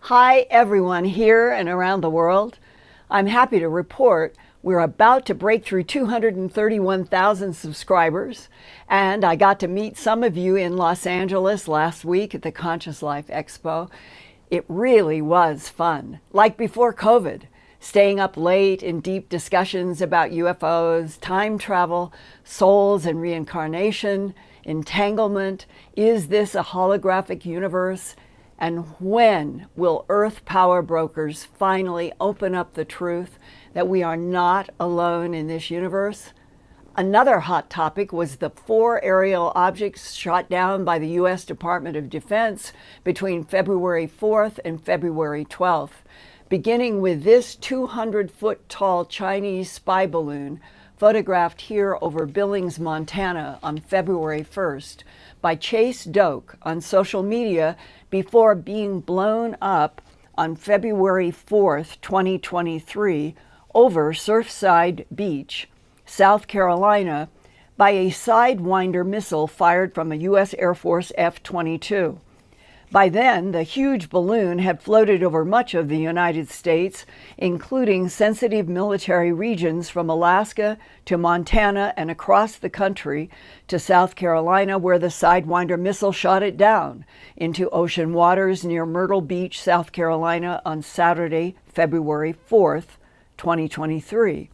Hi everyone here and around the world. I'm happy to report we're about to break through 231,000 subscribers, and I got to meet some of you in Los Angeles last week at the Conscious Life Expo. It really was fun, like before COVID, staying up late in deep discussions about UFOs, time travel, souls and reincarnation, entanglement. Is this a holographic universe? And when will Earth power brokers finally open up the truth that we are not alone in this universe? Another hot topic was the 4 aerial objects shot down by the U.S. Department of Defense between February 4th and February 12th, beginning with this 200-foot tall Chinese spy balloon photographed here over Billings, Montana on February 1st by Chase Doak on social media before being blown up on February 4th, 2023 over Surfside Beach, South Carolina, by a Sidewinder missile fired from a U.S. Air Force F-22. By then, the huge balloon had floated over much of the United States, including sensitive military regions from Alaska to Montana and across the country to South Carolina, where the Sidewinder missile shot it down into ocean waters near Myrtle Beach, South Carolina on Saturday, February 4th, 2023.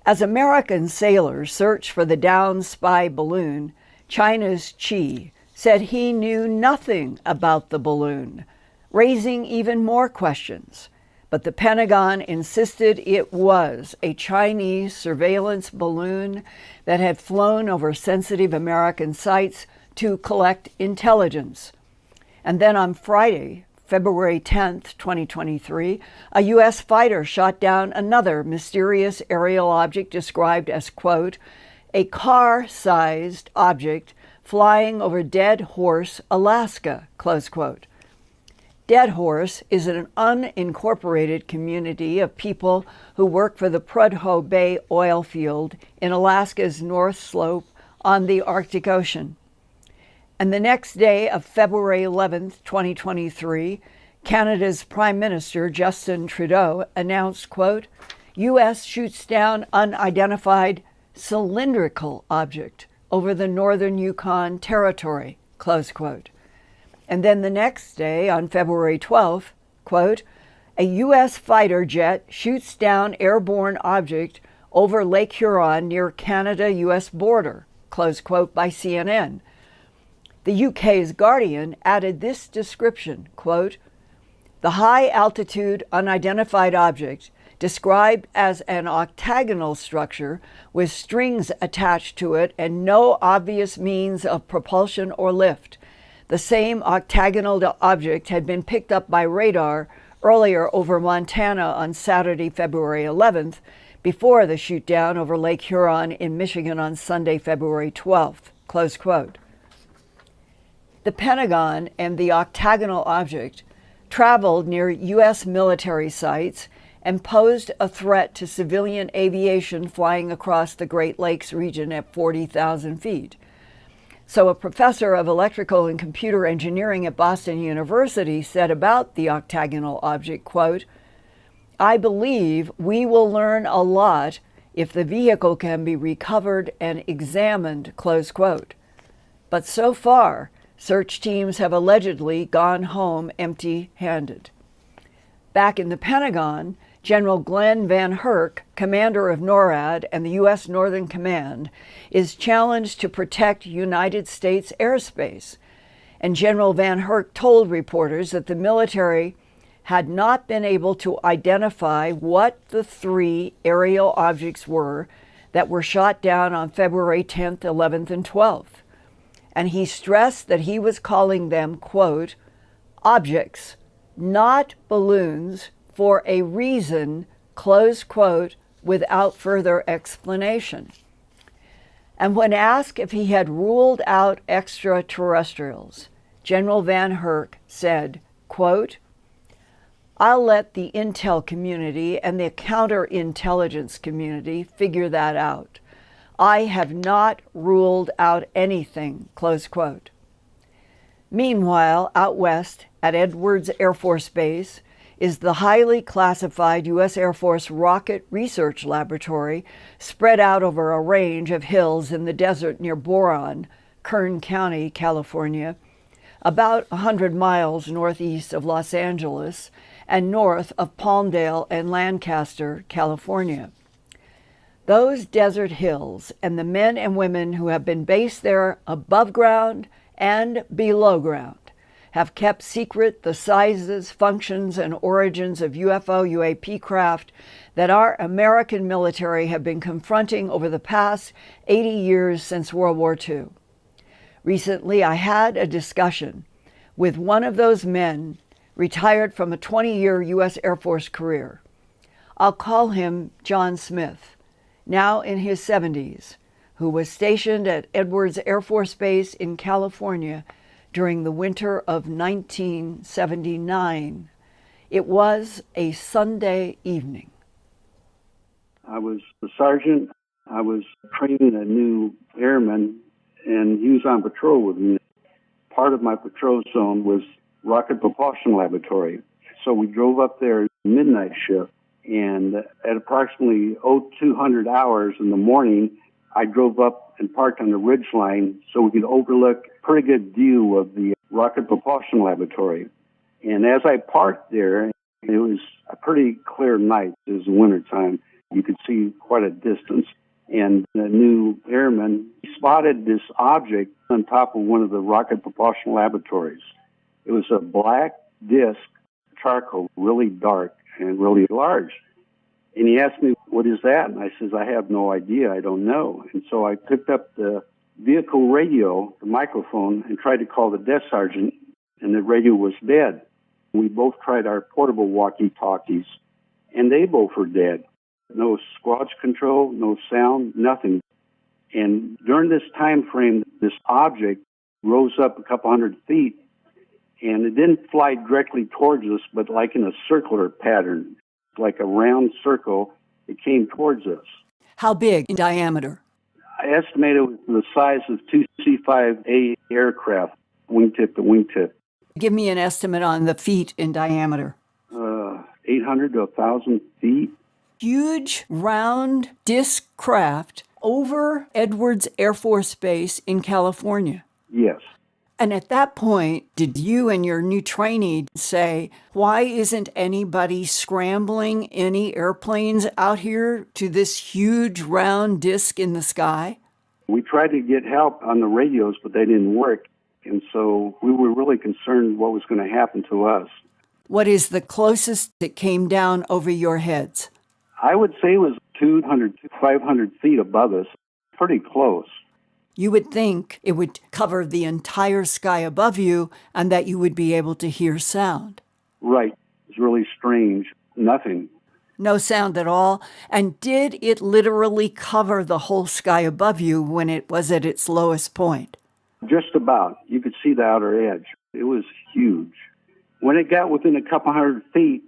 As American sailors searched for the downed spy balloon, China's Chi said he knew nothing about the balloon, raising even more questions. But the Pentagon insisted it was a Chinese surveillance balloon that had flown over sensitive American sites to collect intelligence. And then on Friday, February 10th, 2023, a U.S. fighter shot down another mysterious aerial object described as, quote, a car-sized object flying over Dead Horse, Alaska, close quote. Dead Horse is an unincorporated community of people who work for the Prudhoe Bay oil field in Alaska's North Slope on the Arctic Ocean. And the next day of February 11th, 2023, Canada's Prime Minister Justin Trudeau announced, quote, U.S. shoots down unidentified cylindrical object over the northern Yukon Territory, close quote. And then the next day, on February 12th, quote, a U.S. fighter jet shoots down airborne object over Lake Huron near Canada-U.S. border, close quote, by CNN. The UK's Guardian added this description, quote, the high-altitude unidentified object described as an octagonal structure with strings attached to it and no obvious means of propulsion or lift. The same octagonal object had been picked up by radar earlier over Montana on Saturday, February 11th, before the shoot-down over Lake Huron in Michigan on Sunday, February 12th, close quote. The Pentagon and the octagonal object traveled near U.S. military sites and posed a threat to civilian aviation flying across the Great Lakes region at 40,000 feet. So a professor of electrical and computer engineering at Boston University said about the octagonal object, quote, I believe we will learn a lot if the vehicle can be recovered and examined, close quote. But so far, search teams have allegedly gone home empty-handed. Back in the Pentagon, General Glenn Van Herk, commander of NORAD and the U.S. Northern Command, is challenged to protect United States airspace. And General Van Herk told reporters that the military had not been able to identify what the 3 aerial objects were that were shot down on February 10th, 11th, and 12th. And he stressed that he was calling them, quote, objects, not balloons, for a reason, close quote, without further explanation. And when asked if he had ruled out extraterrestrials, General Van Herk said, quote, I'll let the intel community and the counterintelligence community figure that out. I have not ruled out anything, close quote. Meanwhile, out west, at Edwards Air Force Base is the highly classified U.S. Air Force Rocket Research Laboratory spread out over a range of hills in the desert near Boron, Kern County, California, about 100 miles northeast of Los Angeles and north of Palmdale and Lancaster, California. Those desert hills and the men and women who have been based there above ground and below ground have kept secret the sizes, functions, and origins of UFO UAP craft that our American military have been confronting over the past 80 years since World War II. Recently, I had a discussion with one of those men retired from a 20-year U.S. Air Force career. I'll call him John Smith, now in his 70s, who was stationed at Edwards Air Force Base in California during the winter of 1979. It was a Sunday evening. I was the sergeant. I was training a new airman, and he was on patrol with me. Part of my patrol zone was Rocket Propulsion Laboratory. So we drove up there midnight shift, and at approximately 0200 hours in the morning, I drove up and parked on the ridge line so we could overlook a pretty good view of the Rocket Propulsion Laboratory. And as I parked there, it was a pretty clear night. It was wintertime. You could see quite a distance. And the new airman spotted this object on top of one of the Rocket Propulsion Laboratories. It was a black disc, charcoal, really dark and really large. And he asked me, "What is that?" And I says, "I have no idea. I don't know." And so I picked up the vehicle radio, the microphone, and tried to call the desk sergeant, and the radio was dead. We both tried our portable walkie-talkies, and they both were dead. No squelch control, no sound, nothing. And during this time frame, this object rose up a couple hundred feet, and it didn't fly directly towards us, but like in a circular pattern, like a round circle, it came towards us. How big in diameter? I estimated it was the size of two C-5A aircraft, wingtip to wingtip. Give me an estimate on the feet in diameter. 800 to 1,000 feet. Huge, round disc craft over Edwards Air Force Base in California. Yes. And at that point, did you and your new trainee say, why isn't anybody scrambling any airplanes out here to this huge round disc in the sky? We tried to get help on the radios, but they didn't work. And so we were really concerned what was going to happen to us. What is the closest that came down over your heads? I would say it was 200 to 500 feet above us, pretty close. You would think it would cover the entire sky above you and that you would be able to hear sound. Right. It's really strange. Nothing. No sound at all. And did it literally cover the whole sky above you when it was at its lowest point? Just about. You could see the outer edge. It was huge. When it got within a couple hundred feet,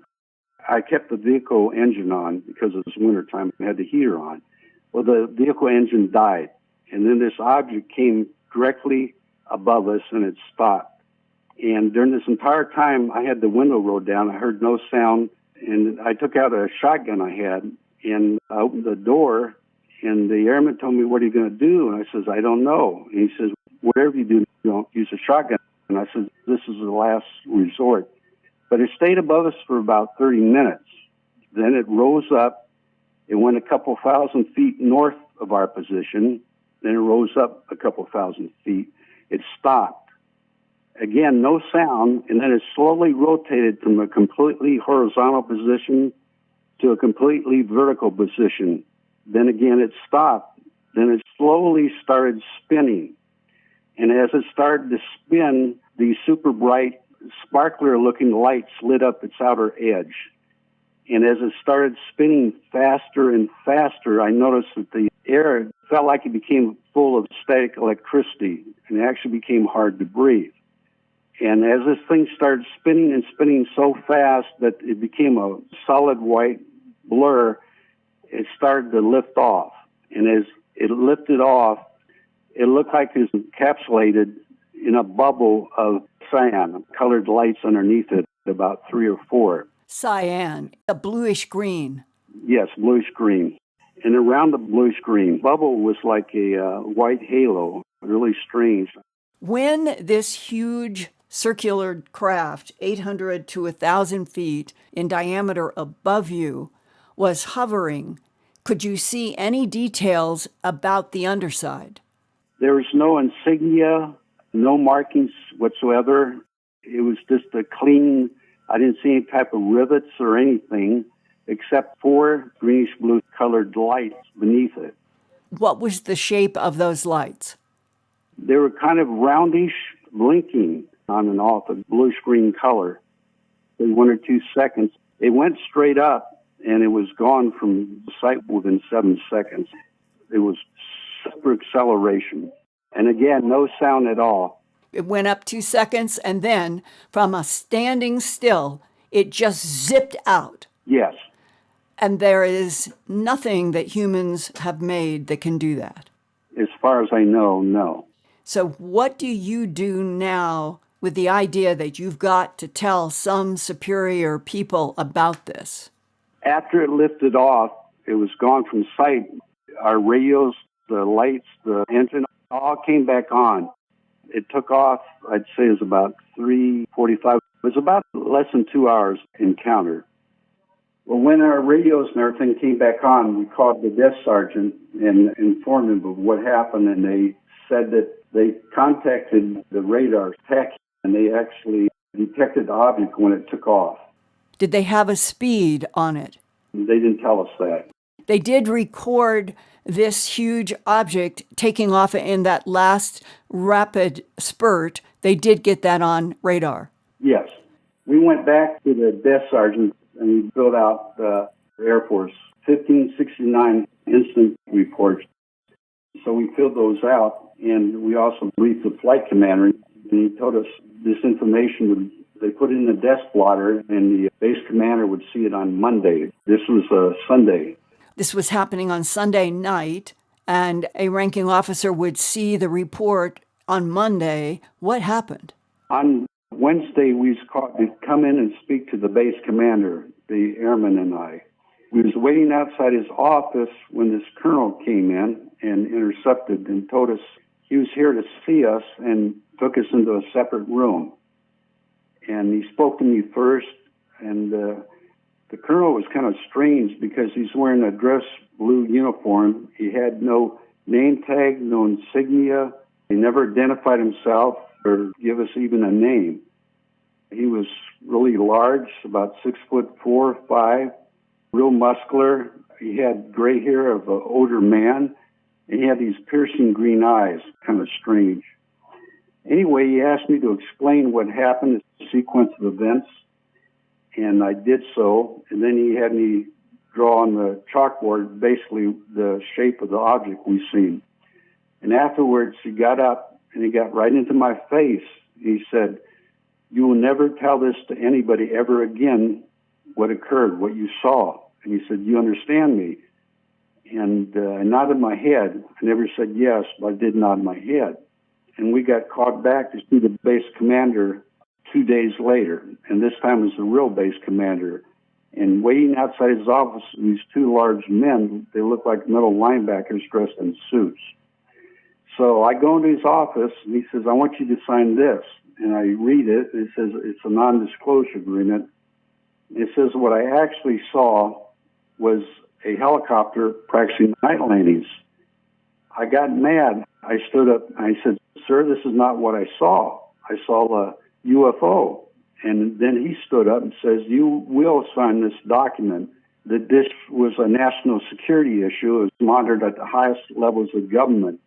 I kept the vehicle engine on because it was wintertime. I had the heater on. Well, the vehicle engine died. And then this object came directly above us, and it stopped. And during this entire time, I had the window rolled down. I heard no sound, and I took out a shotgun I had, and I opened the door, and the airman told me, "What are you going to do?" And I says, "I don't know." And he says, "Whatever you do, don't use a shotgun." And I said, "This is the last resort." But it stayed above us for about 30 minutes. Then it rose up. It went a couple thousand feet north of our position. Then it rose up a couple thousand feet. It stopped. Again, no sound, and then it slowly rotated from a completely horizontal position to a completely vertical position. Then again, it stopped. Then it slowly started spinning. And as it started to spin, these super bright, sparkler-looking lights lit up its outer edge. And as it started spinning faster and faster, I noticed that the air felt like it became full of static electricity, and it actually became hard to breathe. And as this thing started spinning and spinning so fast that it became a solid white blur, it started to lift off. And as it lifted off, it looked like it was encapsulated in a bubble of cyan, colored lights underneath it, about 3 or 4. Cyan, a bluish green. Yes, bluish green. And around the bluish green bubble was like a white halo, really strange. When this huge circular craft, 800 to 1,000 feet in diameter above you, was hovering, could you see any details about the underside? There was no insignia, no markings whatsoever. It was just a clean, I didn't see any type of rivets or anything, except 4 greenish-blue colored lights beneath it. What was the shape of those lights? They were kind of roundish, blinking on and off, a bluish-green color. In 1 or 2 seconds, it went straight up, and it was gone from sight within 7 seconds. It was super acceleration. And again, no sound at all. It went up 2 seconds, and then from a standing still, it just zipped out. Yes. And there is nothing that humans have made that can do that. As far as I know, no. So what do you do now with the idea that you've got to tell some superior people about this? After it lifted off, it was gone from sight. Our radios, the lights, the engine, all came back on. It took off, I'd say it was about 3:45. It was about less than 2 hours encounter. Well, when our radios and everything came back on, we called the desk sergeant and informed him of what happened, and they said that they contacted the radar tech, and they actually detected the object when it took off. Did they have a speed on it? They didn't tell us that. They did record this huge object taking off in that last rapid spurt. They did get that on radar. Yes. We went back to the desk sergeant and we filled out the Air Force 1569 instant reports. So we filled those out, and we also briefed the flight commander, and he told us this information they put it in the desk blotter, and the base commander would see it on Monday. This was a Sunday. This was happening on Sunday night, and a ranking officer would see the report on Monday. What happened? On Wednesday, we was called to come in and speak to the base commander, the airman and I. We was waiting outside his office when this colonel came in and intercepted and told us he was here to see us and took us into a separate room. And he spoke to me first, and the colonel was kind of strange because he's wearing a dress blue uniform. He had no name tag, no insignia. He never identified himself or give us even a name. He was really large, about 6'4", 5", real muscular. He had gray hair of an older man, and he had these piercing green eyes, kind of strange. Anyway, he asked me to explain what happened, the sequence of events, and I did so. And then he had me draw on the chalkboard basically the shape of the object we seen. And afterwards, he got up and he got right into my face. He said, "You will never tell this to anybody ever again, what occurred, what you saw." And he said, "You understand me?" And I nodded my head. I never said yes, but I did nod my head. And we got called back to see the base commander 2 days later. And this time it was the real base commander. And waiting outside his office, these 2 large men, they looked like middle linebackers dressed in suits. So I go into his office, and he says, "I want you to sign this." And I read it. It says it's a non-disclosure agreement. It says what I actually saw was a helicopter practicing night landings. I got mad. I stood up and I said, "Sir, this is not what I saw. I saw a UFO." And then he stood up and says, "You will sign this document that this was a national security issue. It was monitored at the highest levels of government."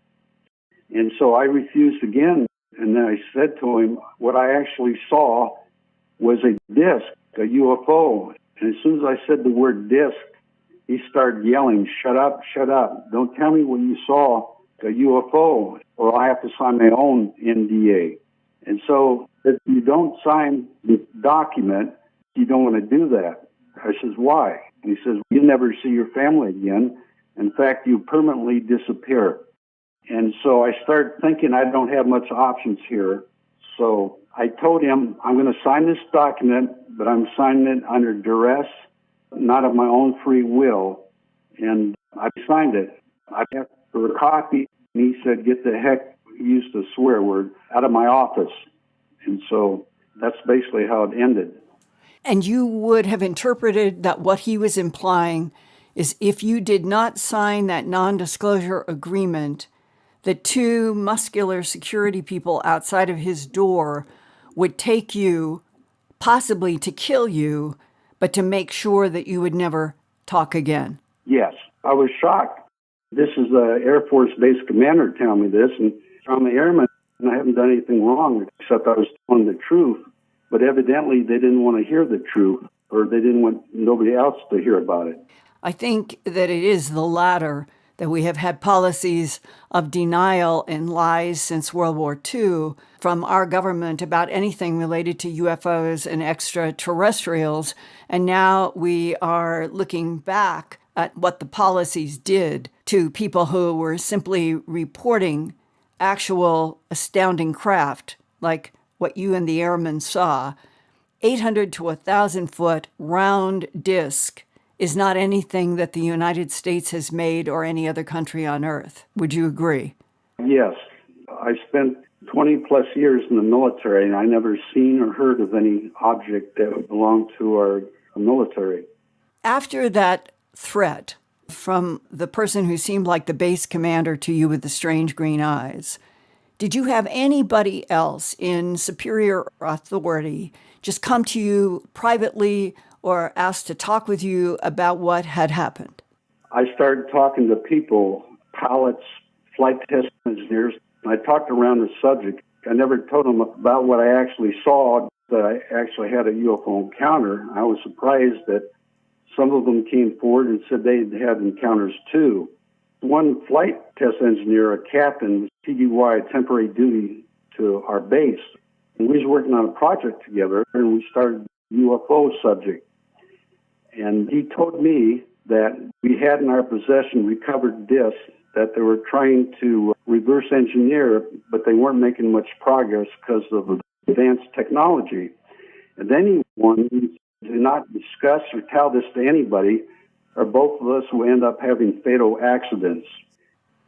And so I refused again. And then I said to him, what I actually saw was a disc, a UFO. And as soon as I said the word disc, he started yelling, "Shut up, shut up. Don't tell me what you saw, a UFO, or I have to sign my own NDA." And so if you don't sign the document, you don't want to do that. I says, "Why?" And he says, "You never see your family again. In fact, you permanently disappear." And so I started thinking I don't have much options here. So I told him, I'm going to sign this document, but I'm signing it under duress, not of my own free will. And I signed it. I asked for a copy, and he said, get the heck, he used a swear word, out of my office. And so that's basically how it ended. And you would have interpreted that what he was implying is if you did not sign that non-disclosure agreement, the two muscular security people outside of his door would take you, possibly to kill you, but to make sure that you would never talk again. Yes, I was shocked. This is the Air Force Base commander telling me this, and I'm an airman, and I haven't done anything wrong except I was telling the truth. But evidently, they didn't want to hear the truth, or they didn't want nobody else to hear about it. I think that it is the latter, that we have had policies of denial and lies since World War II from our government about anything related to UFOs and extraterrestrials. And now we are looking back at what the policies did to people who were simply reporting actual astounding craft, like what you and the airmen saw. 800 to 1,000 foot round disc is not anything that the United States has made or any other country on Earth. Would you agree? Yes. I spent 20 plus years in the military, and I never seen or heard of any object that belonged to our military. After that threat from the person who seemed like the base commander to you with the strange green eyes, did you have anybody else in superior authority just come to you privately or ask to talk with you about what had happened? I started talking to people, pilots, flight test engineers. I talked around the subject. I never told them about what I actually saw, that I actually had a UFO encounter. I was surprised that some of them came forward and said they had encounters too. One flight test engineer, a captain, TDY, temporary duty to our base. And we was working on a project together, and we started the UFO subject. And he told me that we had in our possession recovered discs that they were trying to reverse engineer, but they weren't making much progress because of advanced technology. And then he warned me to not discuss or tell this to anybody, or both of us will end up having fatal accidents.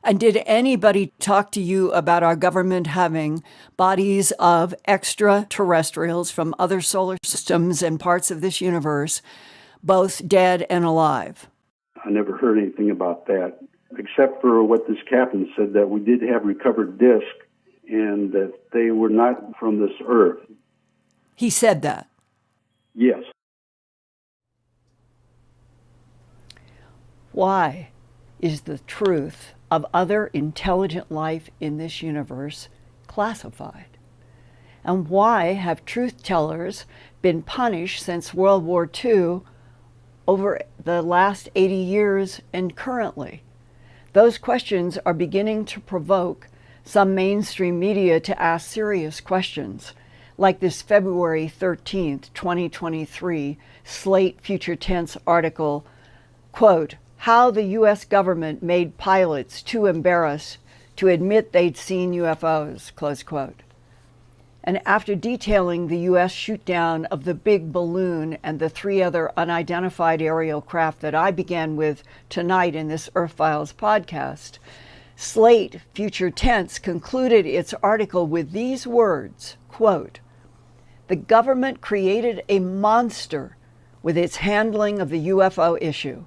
And did anybody talk to you about our government having bodies of extraterrestrials from other solar systems and parts of this universe, both dead and alive? I never heard anything about that, except for what this captain said, that we did have recovered discs and that they were not from this Earth. He said that? Yes. Why is the truth of other intelligent life in this universe classified? And why have truth tellers been punished since World War II over the last 80 years and currently? Those questions are beginning to provoke some mainstream media to ask serious questions, like this February 13th, 2023 Slate Future Tense article, quote, "How the U.S. government made pilots too embarrassed to admit they'd seen UFOs," close quote. And after detailing the U.S. shoot-down of the big balloon and the 3 other unidentified aerial craft that I began with tonight in this Earthfiles podcast, Slate Future Tense concluded its article with these words, quote, "The government created a monster with its handling of the UFO issue.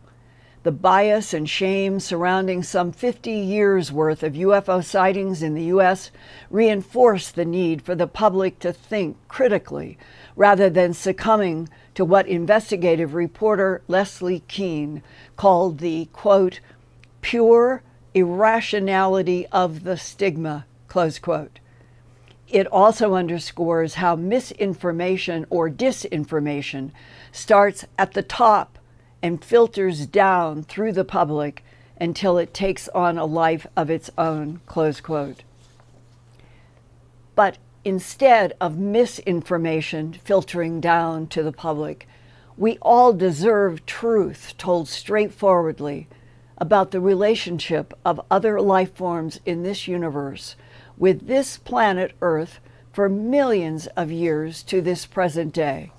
The bias and shame surrounding some 50 years' worth of UFO sightings in the U.S. reinforce the need for the public to think critically rather than succumbing to what investigative reporter Leslie Kean called the, quote, pure irrationality of the stigma, close quote. It also underscores how misinformation or disinformation starts at the top and filters down through the public until it takes on a life of its own, close quote. But instead of misinformation filtering down to the public, we all deserve truth told straightforwardly about the relationship of other life forms in this universe with this planet Earth for millions of years to this present day.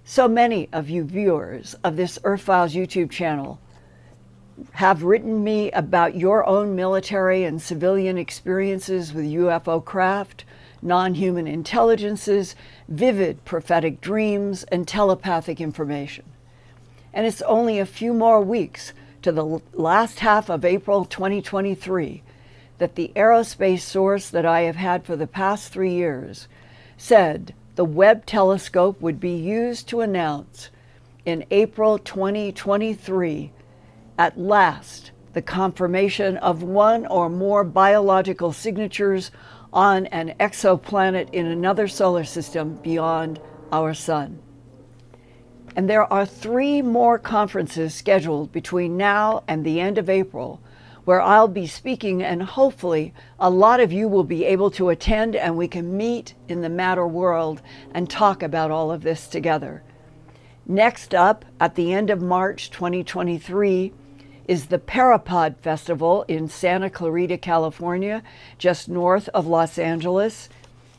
So many of you viewers of this Earthfiles YouTube channel have written me about your own military and civilian experiences with UFO craft, non-human intelligences, vivid prophetic dreams, and telepathic information. And it's only a few more weeks to the last half of April 2023 that the aerospace source that I have had for the past 3 years said the Webb telescope would be used to announce in April 2023 at last the confirmation of one or more biological signatures on an exoplanet in another solar system beyond our sun. And there are 3 more conferences scheduled between now and the end of April where I'll be speaking, and hopefully a lot of you will be able to attend and we can meet in the matter world and talk about all of this together. Next up, at the end of March 2023, is the Parapod Festival in Santa Clarita, California, just north of Los Angeles.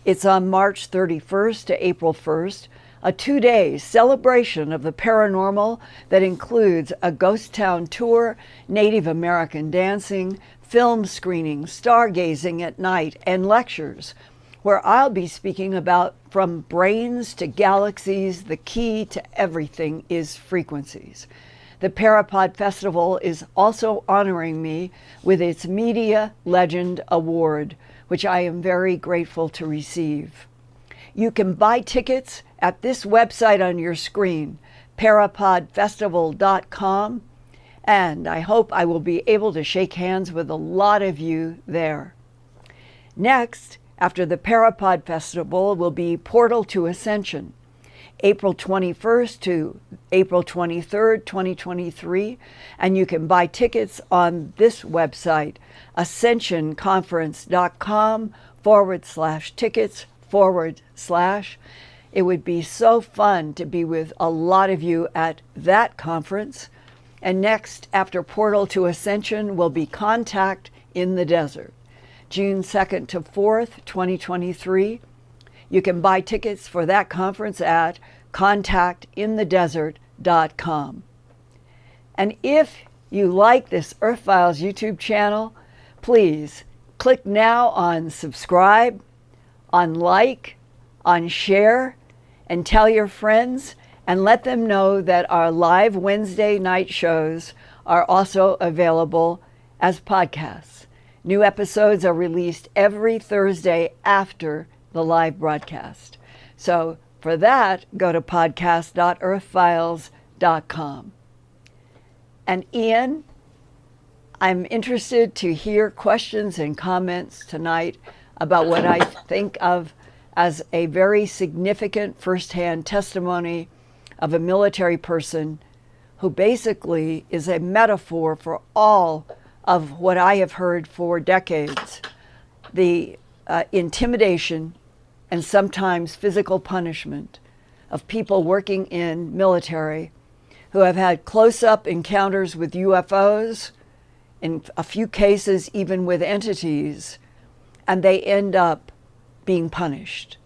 It's on March 31st to April 1st, a 2-day celebration of the paranormal that includes a ghost town tour, Native American dancing, film screening, stargazing at night, and lectures, where I'll be speaking about from brains to galaxies, the key to everything is frequencies. The Parapod Festival is also honoring me with its Media Legend Award, which I am very grateful to receive. You can buy tickets at this website on your screen, parapodfestival.com, and I hope I will be able to shake hands with a lot of you there. Next, after the Parapod Festival, will be Portal to Ascension, April 21st to April 23rd, 2023, and you can buy tickets on this website, ascensionconference.com/tickets/. It would be so fun to be with a lot of you at that conference. And next, after Portal to Ascension, will be Contact in the Desert, June 2nd to 4th, 2023. You can buy tickets for that conference at contactinthedesert.com. And if you like this Earthfiles YouTube channel, please click now on subscribe, on like, on share, and tell your friends, and let them know that our live Wednesday night shows are also available as podcasts. New episodes are released every Thursday after the live broadcast. So for that, go to podcast.earthfiles.com. And Ian, I'm interested to hear questions and comments tonight about what I think of as a very significant firsthand testimony of a military person who basically is a metaphor for all of what I have heard for decades, the intimidation and sometimes physical punishment of people working in military who have had close-up encounters with UFOs, in a few cases even with entities, and they end up being punished,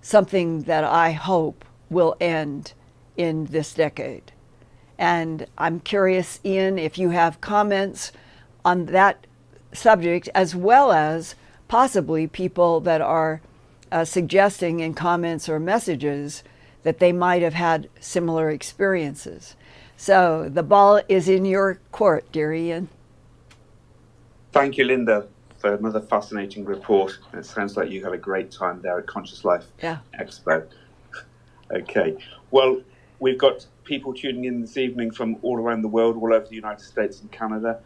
something that I hope will end in this decade. And I'm curious, Ian, if you have comments on that subject, as well as possibly people that are suggesting in comments or messages that they might have had similar experiences. So the ball is in your court, dear Ian. Thank you, Linda, for another fascinating report. It sounds like you had a great time there at Conscious Life Expo. Okay, well, we've got people tuning in this evening from all around the world, all over the United States and Canada.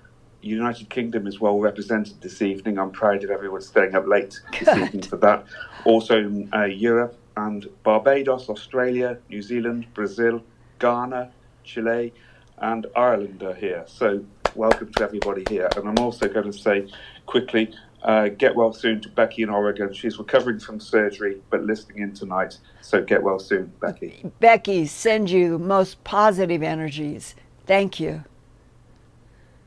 United Kingdom is well represented this evening. I'm proud of everyone staying up late this evening for that. Also Europe and Barbados, Australia, New Zealand, Brazil, Ghana, Chile, and Ireland are here. So welcome to everybody here. And I'm also going to say quickly, get well soon to Becky in Oregon. She's recovering from surgery, but listening in tonight. So get well soon, Becky. Becky, send you most positive energies. Thank you.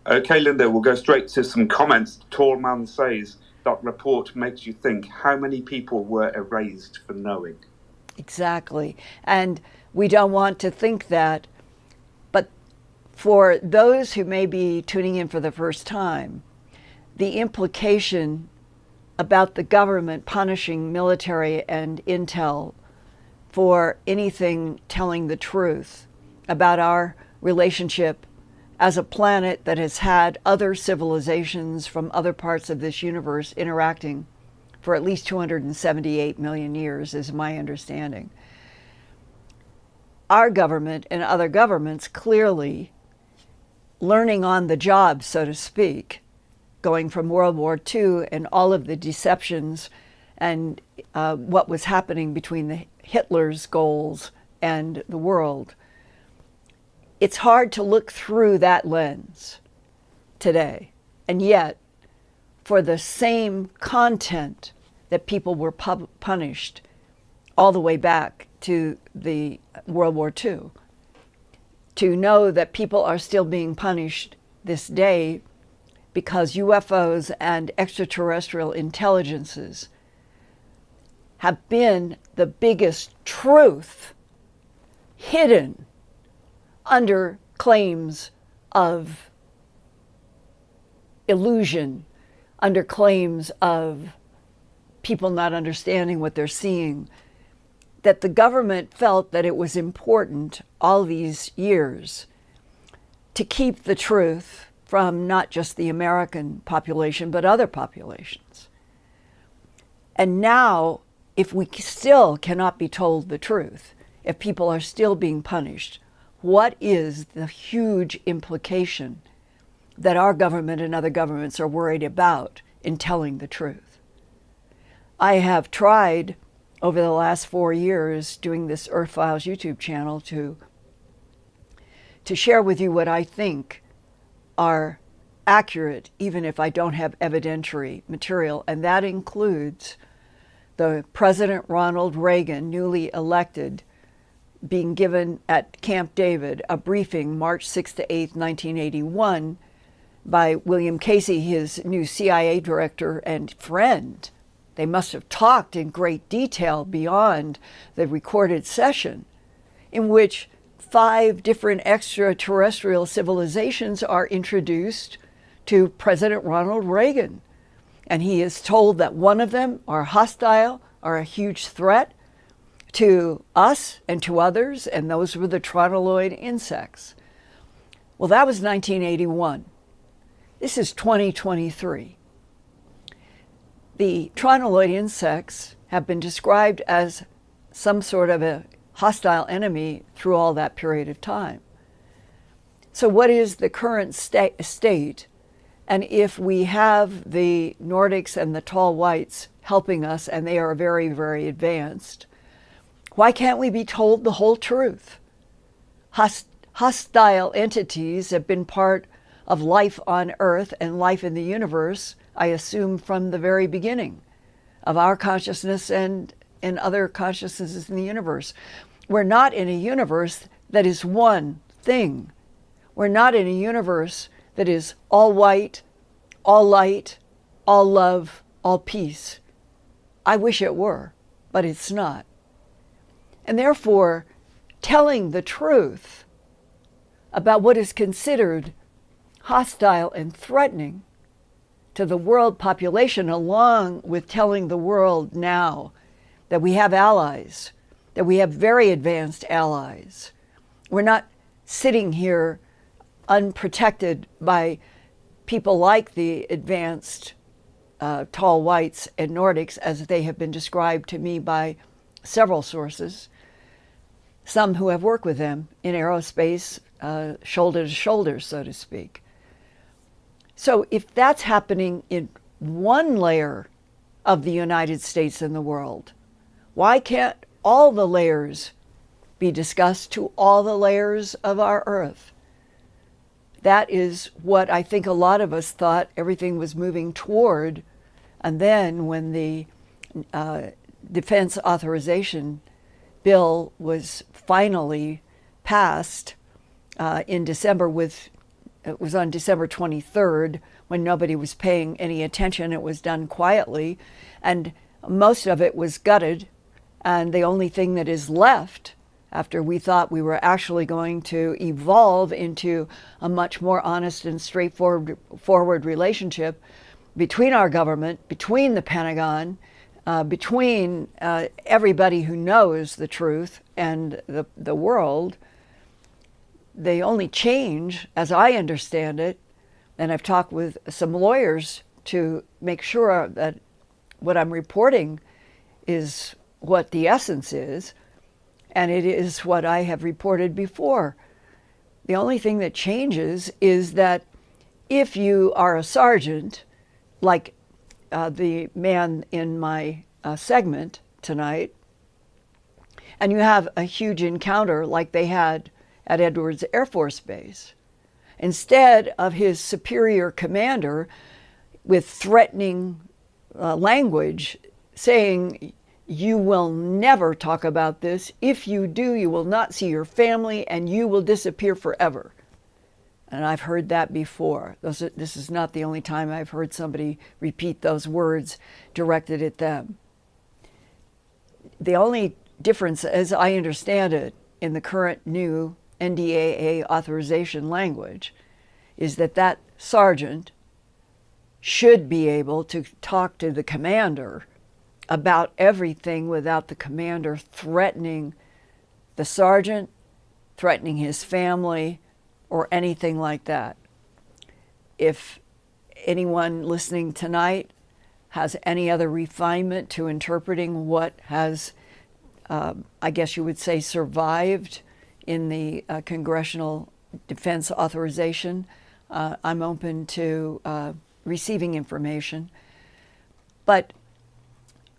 Okay, Linda, we'll go straight to some comments. Tall Man says, that report makes you think, how many people were erased for knowing? Exactly. And we don't want to think that. But for those who may be tuning in for the first time, the implication about the government punishing military and intel for anything telling the truth about our relationship as a planet that has had other civilizations from other parts of this universe interacting for at least 278 million years, is my understanding. Our government and other governments clearly learning on the job, so to speak, going from World War II and all of the deceptions and what was happening between the Hitler's goals and the world. It's hard to look through that lens today. And yet, for the same content that people were punished all the way back to the World War II, to know that people are still being punished this day because UFOs and extraterrestrial intelligences have been the biggest truth hidden under claims of illusion, under claims of people not understanding what they're seeing, that the government felt that it was important all these years to keep the truth from not just the American population, but other populations. And now, if we still cannot be told the truth, if people are still being punished, what is the huge implication that our government and other governments are worried about in telling the truth? I have tried over the last 4 years doing this Earthfiles YouTube channel to share with you what I think are accurate, even if I don't have evidentiary material, and that includes the President Ronald Reagan, newly elected, being given at Camp David a briefing March 6th to 8th, 1981 by William Casey, his new CIA director and friend. They must have talked in great detail beyond the recorded session, in which 5 different extraterrestrial civilizations are introduced to President Ronald Reagan. And he is told that one of them are hostile, are a huge threat to us and to others, and those were the tronoloid insects. Well, that was 1981. This is 2023. The tronoloid insects have been described as some sort of a hostile enemy through all that period of time. So what is the current state? And if we have the Nordics and the tall whites helping us, and they are very, very advanced, why can't we be told the whole truth? Hostile entities have been part of life on Earth and life in the universe, I assume, from the very beginning of our consciousness and in other consciousnesses in the universe. We're not in a universe that is one thing. We're not in a universe that is all white, all light, all love, all peace. I wish it were, but it's not. And therefore, telling the truth about what is considered hostile and threatening to the world population, along with telling the world now that we have allies, that we have very advanced allies. We're not sitting here unprotected by people like the advanced tall whites and Nordics, as they have been described to me by several sources, some who have worked with them in aerospace, shoulder to shoulder, so to speak. So if that's happening in one layer of the United States and the world, why can't all the layers be discussed to all the layers of our Earth? That is what I think a lot of us thought everything was moving toward. And then when the Defense Authorization Bill was finally passed in December with it was on December 23rd when nobody was paying any attention. It was done quietly, and most of it was gutted. And the only thing that is left, after we thought we were actually going to evolve into a much more honest and straightforward relationship between our government, between the Pentagon, between everybody who knows the truth and the world, the only change, as I understand it, and I've talked with some lawyers to make sure that what I'm reporting is what the essence is, and it is what I have reported before. The only thing that changes is that if you are a sergeant, like the man in my segment tonight, and you have a huge encounter like they had at Edwards Air Force Base, instead of his superior commander with threatening language saying, "You will never talk about this. If you do, you will not see your family and you will disappear forever." And I've heard that before. This is not the only time I've heard somebody repeat those words directed at them. The only difference, as I understand it, in the current new NDAA authorization language is that that sergeant should be able to talk to the commander about everything without the commander threatening the sergeant, threatening his family, or anything like that. If anyone listening tonight has any other refinement to interpreting what has, I guess you would say, survived in the Congressional Defense Authorization, I'm open to receiving information. But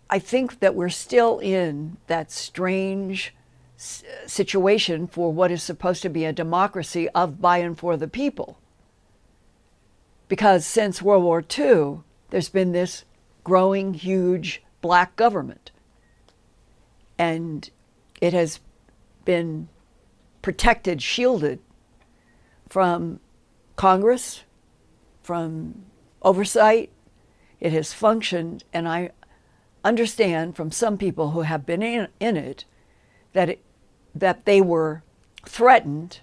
I think that we're still in that strange situation for what is supposed to be a democracy of, by, and for the people. Because since World War II, there's been this growing, huge black government. And it has been protected, shielded from Congress, from oversight. It has functioned, and I understand from some people who have been in it that they were threatened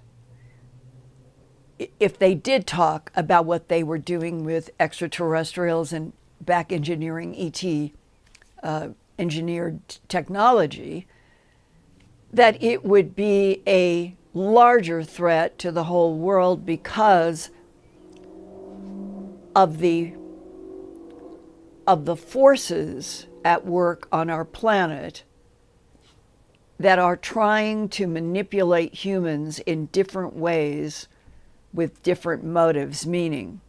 if they did talk about what they were doing with extraterrestrials and back engineering engineered technology, that it would be a larger threat to the whole world because of the forces at work on our planet that are trying to manipulate humans in different ways with different motives, meaning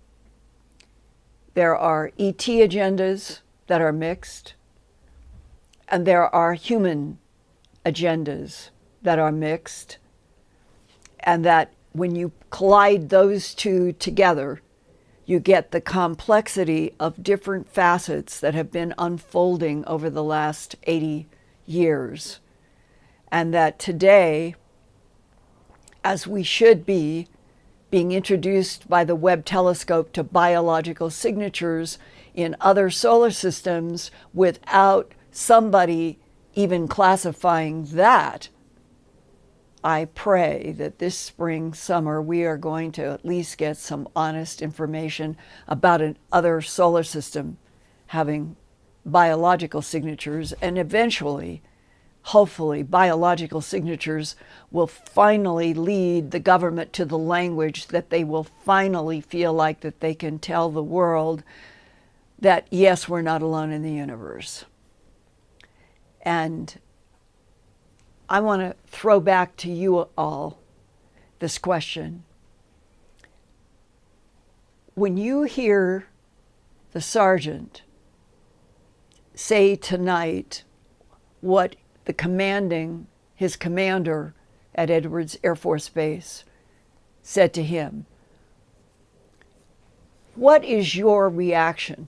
there are ET agendas that are mixed, and there are human agendas that are mixed, and that when you collide those two together, you get the complexity of different facets that have been unfolding over the last 80 years. And that today, as we should be being introduced by the Webb telescope to biological signatures in other solar systems without somebody even classifying that, I pray that this spring, summer, we are going to at least get some honest information about another solar system having biological signatures, and eventually, hopefully, biological signatures will finally lead the government to the language that they will finally feel like that they can tell the world that, yes, we're not alone in the universe. And I want to throw back to you all this question. When you hear the sergeant say tonight what his commander at Edwards Air Force Base said to him, what is your reaction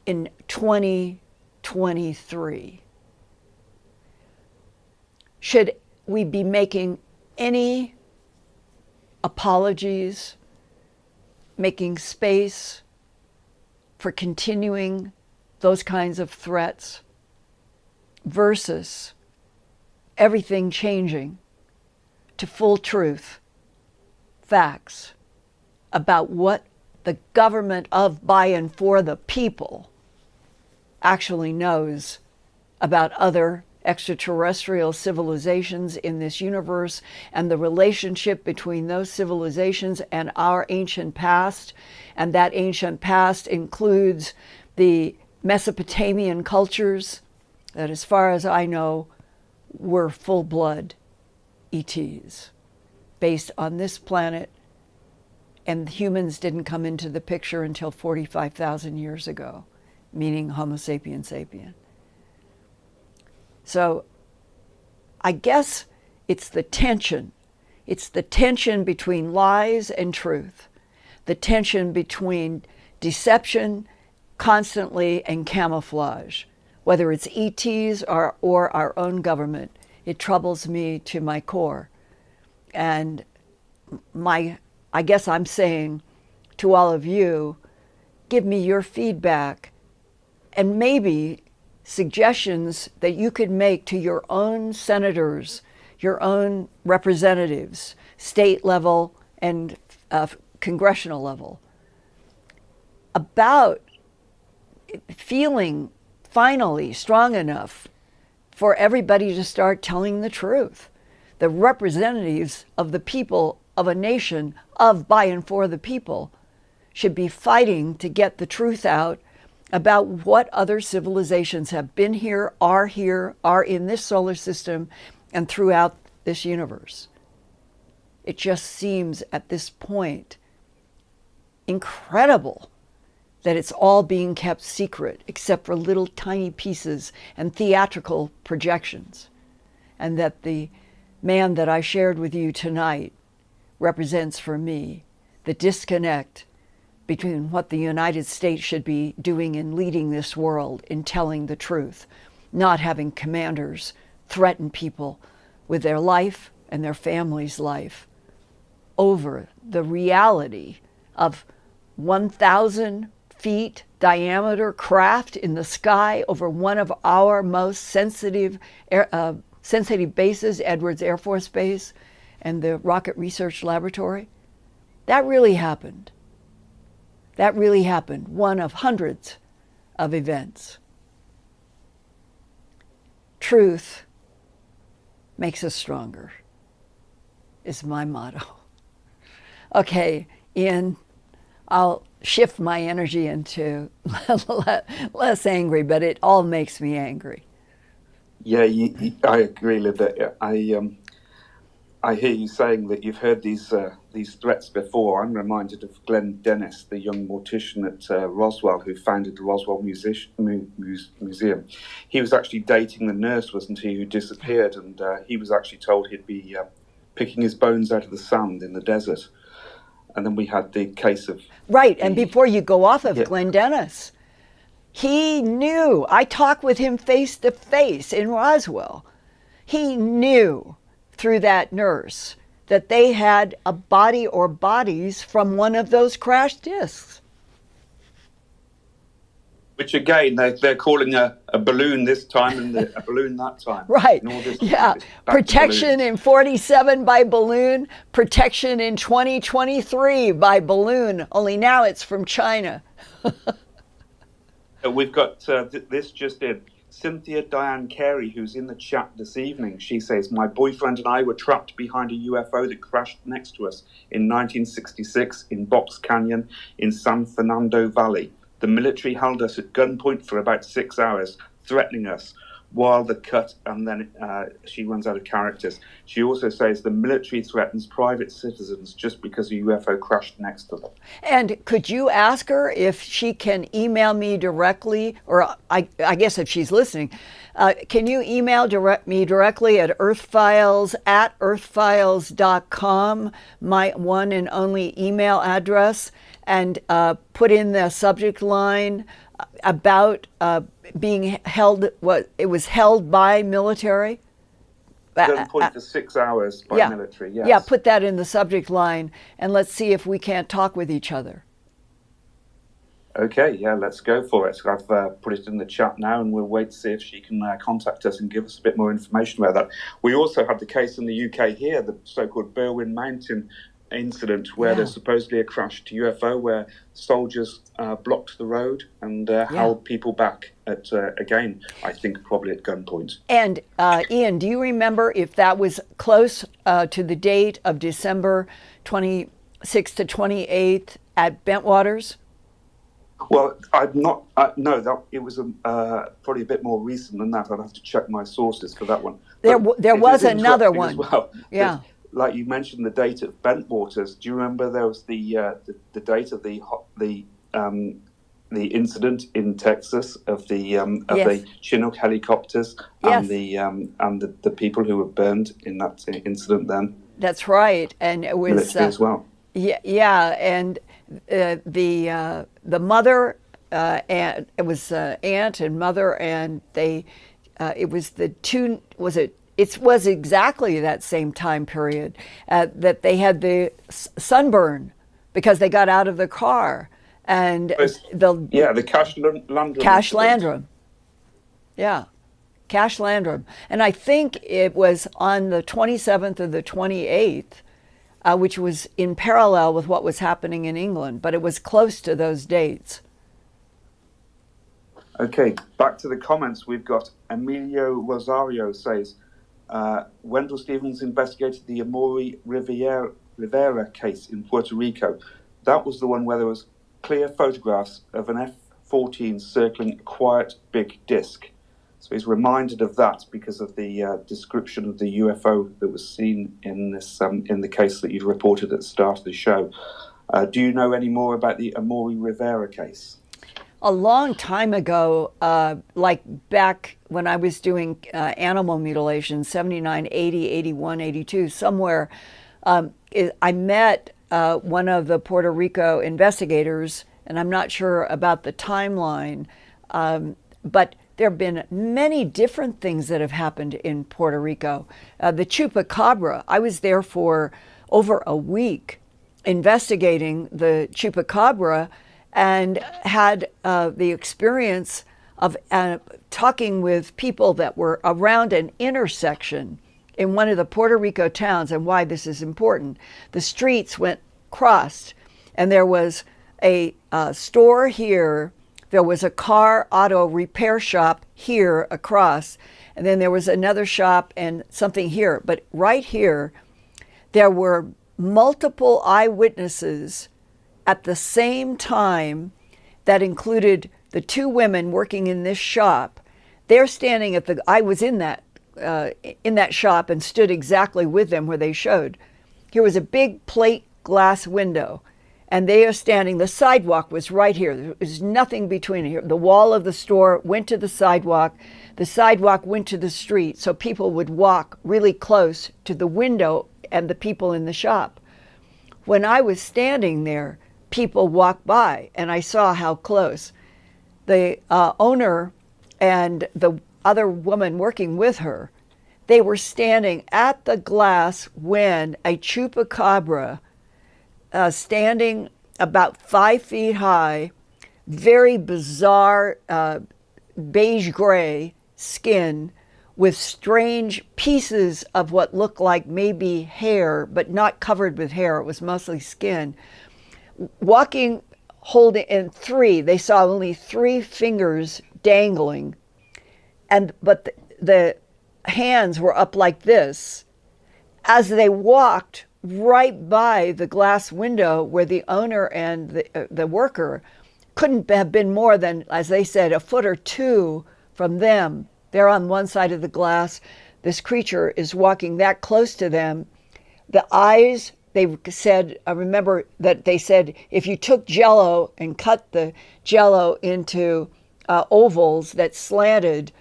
in 2023? Should we be making any apologies, making space for continuing those kinds of threats, versus everything changing to full truth, facts about what the government of, by, and for the people actually knows about other extraterrestrial civilizations in this universe, and the relationship between those civilizations and our ancient past. And that ancient past includes the Mesopotamian cultures that, as far as I know, were full-blood ETs based on this planet, and humans didn't come into the picture until 45,000 years ago, meaning Homo sapiens sapien. So I guess it's the tension. It's the tension between lies and truth, the tension between deception constantly and camouflage, whether it's ETs or our own government. It troubles me to my core. And I guess I'm saying to all of you, give me your feedback and maybe suggestions that you could make to your own senators, your own representatives, state level and congressional level, about feeling finally strong enough for everybody to start telling the truth. The representatives of the people of a nation of, by, and for the people should be fighting to get the truth out about what other civilizations have been here, are in this solar system, and throughout this universe. It just seems at this point incredible that it's all being kept secret except for little tiny pieces and theatrical projections, and that the man that I shared with you tonight represents for me the disconnect between what the United States should be doing in leading this world, in telling the truth, not having commanders threaten people with their life and their family's life over the reality of 1,000 feet diameter craft in the sky over one of our most sensitive bases, Edwards Air Force Base and the Rocket Research Laboratory. That really happened. That really happened, one of hundreds of events. Truth makes us stronger, is my motto. Okay, Ian, I'll shift my energy into less angry, but it all makes me angry. Yeah, I agree, Linda. I hear you saying that you've heard these threats before. I'm reminded of Glenn Dennis, the young mortician at Roswell, who founded the Roswell Museum. He was actually dating the nurse, wasn't he, who disappeared, and he was actually told he'd be picking his bones out of the sand in the desert. And then we had the case of... Right, and before you go off of Glenn Dennis, he knew. I talked with him face to face in Roswell. He knew through that nurse that they had a body or bodies from one of those crash discs. Which again, they're calling a balloon this time and a balloon that time. Right, yeah. Protection in 47 by balloon, protection in 2023 by balloon, only now it's from China. We've got this just in. Cynthia Diane Carey, who's in the chat this evening, she says, my boyfriend and I were trapped behind a UFO that crashed next to us in 1966 in Box Canyon in San Fernando Valley. The military held us at gunpoint for about 6 hours, threatening us while the cut, and then she runs out of characters. She also says the military threatens private citizens just because a UFO crashed next to them. And could you ask her if she can email me directly, or I guess if she's listening, can you email me directly at earthfiles@earthfiles.com, my one and only email address, and put in the subject line about being held, it was held by military? gunpoint for 6 hours by military, yes. Yeah, put that in the subject line, and let's see if we can't talk with each other. Okay, yeah, let's go for it. I've put it in the chat now, and we'll wait to see if she can contact us and give us a bit more information about that. We also have the case in the UK here, the so-called Berwyn Mountain incident, where there's supposedly a crashed UFO where soldiers blocked the road and held people back at, again, I think probably at gunpoint. And Ian, do you remember if that was close to the date of December 26th to 28th at Bentwaters? Well, I'm not. No, it was probably a bit more recent than that. I'd have to check my sources for that one. There was another one as well. Yeah, like you mentioned, the date at Bentwaters. Do you remember there was the date of the incident in Texas of the Chinook helicopters and the people who were burned in that incident? Then that's right, and it was military as well. Yeah, and the mother and it was aunt and mother, and they it was the two. It was exactly that same time period that they had the sunburn because they got out of the car, and the Cash Landrum. Cash Landrum. Yeah, Cash Landrum, and I think it was on the 27th or the 28th. Which was in parallel with what was happening in England, but it was close to those dates. Okay, back to the comments. We've got Emilio Rosario says, Wendell Stevens investigated the Amaury Rivera case in Puerto Rico. That was the one where there was clear photographs of an F-14 circling a quiet big disc. So he's reminded of that because of the description of the UFO that was seen in this in the case that you reported at the start of the show. Do you know any more about the Amaury Rivera case? A long time ago, like back when I was doing animal mutilation, 79, 80, 81, 82, somewhere, I met one of the Puerto Rico investigators, and I'm not sure about the timeline, but there have been many different things that have happened in Puerto Rico. The Chupacabra, I was there for over a week investigating the Chupacabra and had the experience of talking with people that were around an intersection in one of the Puerto Rico towns, and why this is important. The streets went crossed, and there was a store here. There was a car auto repair shop here across, and then there was another shop and something here. But right here, there were multiple eyewitnesses at the same time that included the two women working in this shop. They're standing at I was in that shop and stood exactly with them where they showed. Here was a big plate glass window. And they are standing, the sidewalk was right here. There was nothing between here. The wall of the store went to the sidewalk went to the street, so people would walk really close to the window and the people in the shop. When I was standing there, people walked by, and I saw how close. The owner and the other woman working with her, they were standing at the glass when a chupacabra standing about 5 feet high, very bizarre beige gray skin with strange pieces of what looked like maybe hair, but not covered with hair. It was mostly skin. Walking, holding, and they saw only 3 fingers dangling, but the hands were up like this. As they walked right by the glass window where the owner and the worker couldn't have been more than, as they said, a foot or 2 from them. They're on one side of the glass. This creature is walking that close to them. The eyes, they said, I remember that they said if you took Jell-O and cut the Jell-O into ovals that slanted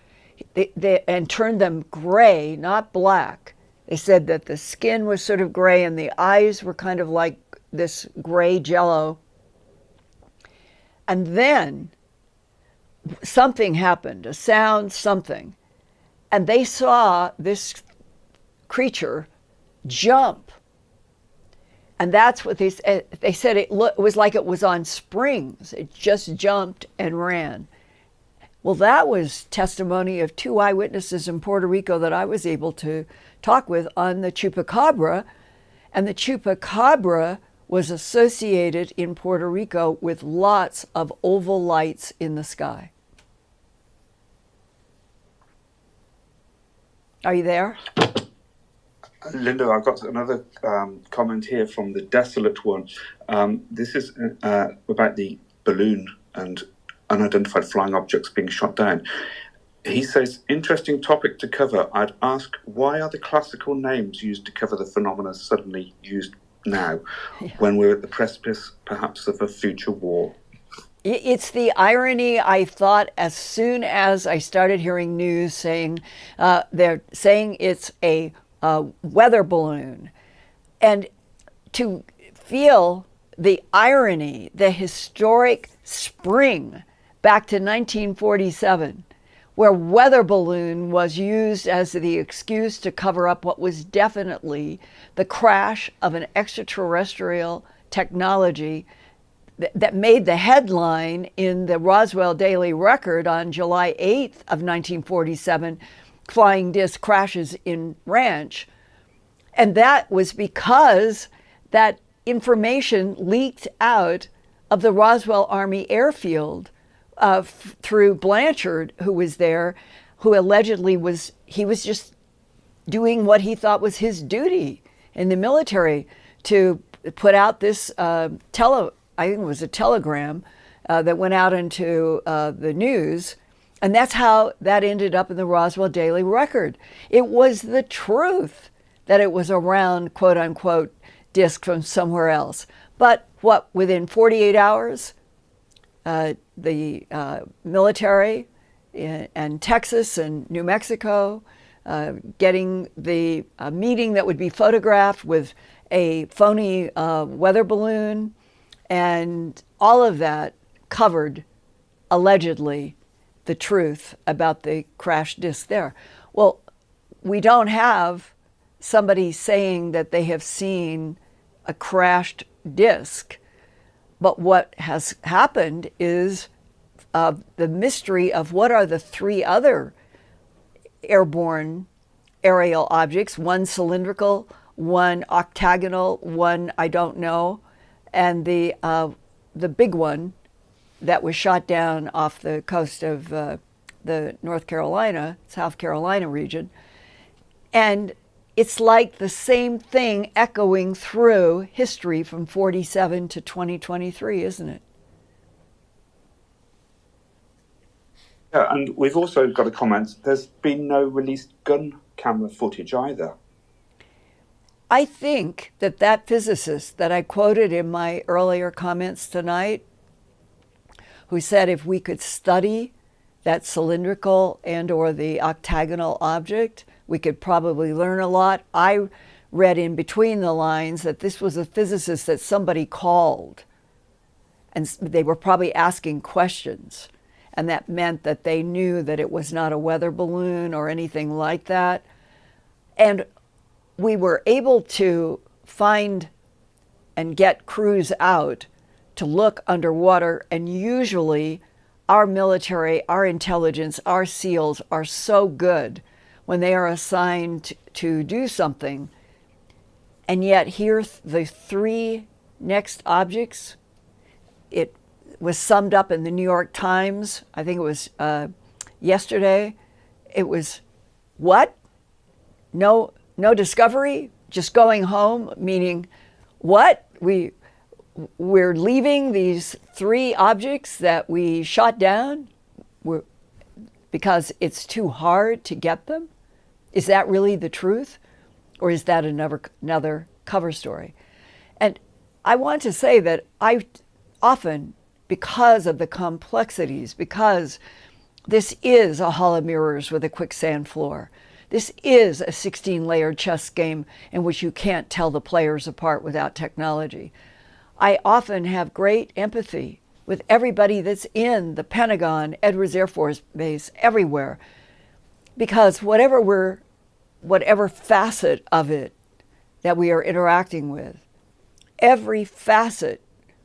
and turned them gray, not black, they said that the skin was sort of gray and the eyes were kind of like this gray Jell-O. And then something happened, a sound, something. And they saw this creature jump. And that's what they said. It was like it was on springs. It just jumped and ran. Well, that was testimony of 2 eyewitnesses in Puerto Rico that I was able to talk with on the chupacabra. And the chupacabra was associated in Puerto Rico with lots of oval lights in the sky. Are you there? Linda, I've got another comment here from the Desolate One. This is about the balloon and unidentified flying objects being shot down. He says, interesting topic to cover. I'd ask, why are the classical names used to cover the phenomena suddenly used now, when we're at the precipice, perhaps, of a future war? It's the irony. I thought as soon as I started hearing news saying, they're saying it's a weather balloon. And to feel the irony, the historic spring back to 1947, where weather balloon was used as the excuse to cover up what was definitely the crash of an extraterrestrial technology that made the headline in the Roswell Daily Record on July 8th of 1947, flying disc crashes in Ranch. And that was because that information leaked out of the Roswell Army airfield through Blanchard, who was there, who allegedly was just doing what he thought was his duty in the military to put out this I think it was a telegram that went out into the news. And that's how that ended up in the Roswell Daily Record. It was the truth that it was a round, quote unquote, disc from somewhere else. But within 48 hours, the military and Texas and New Mexico getting the meeting that would be photographed with a phony weather balloon, and all of that covered, allegedly, the truth about the crash disc there. Well, we don't have somebody saying that they have seen a crashed disc, but what has happened is the mystery of what are the 3 other airborne aerial objects, one cylindrical, one octagonal, one I don't know, and the big one that was shot down off the coast of the North Carolina, South Carolina region. And it's like the same thing echoing through history from 47 to 2023, isn't it? Yeah, and we've also got a comment. There's been no released gun camera footage either. I think that physicist that I quoted in my earlier comments tonight, who said if we could study that cylindrical and or the octagonal object, we could probably learn a lot. I read in between the lines that this was a physicist that somebody called, and they were probably asking questions. And that meant that they knew that it was not a weather balloon or anything like that. And we were able to find and get crews out to look underwater. And usually our military, our intelligence, our SEALs are so good when they are assigned to do something. And yet here, the 3 next objects, it was summed up in the New York Times. I think it was yesterday. It was, what? No discovery, just going home, meaning what? We're leaving these 3 objects that we shot down because it's too hard to get them? Is that really the truth? Or is that another cover story? And I want to say that I often, because of the complexities, because this is a hall of mirrors with a quicksand floor, this is a 16-layered chess game in which you can't tell the players apart without technology. I often have great empathy with everybody that's in the Pentagon, Edwards Air Force Base, everywhere, because whatever we're whatever facet of it that we are interacting with. Every facet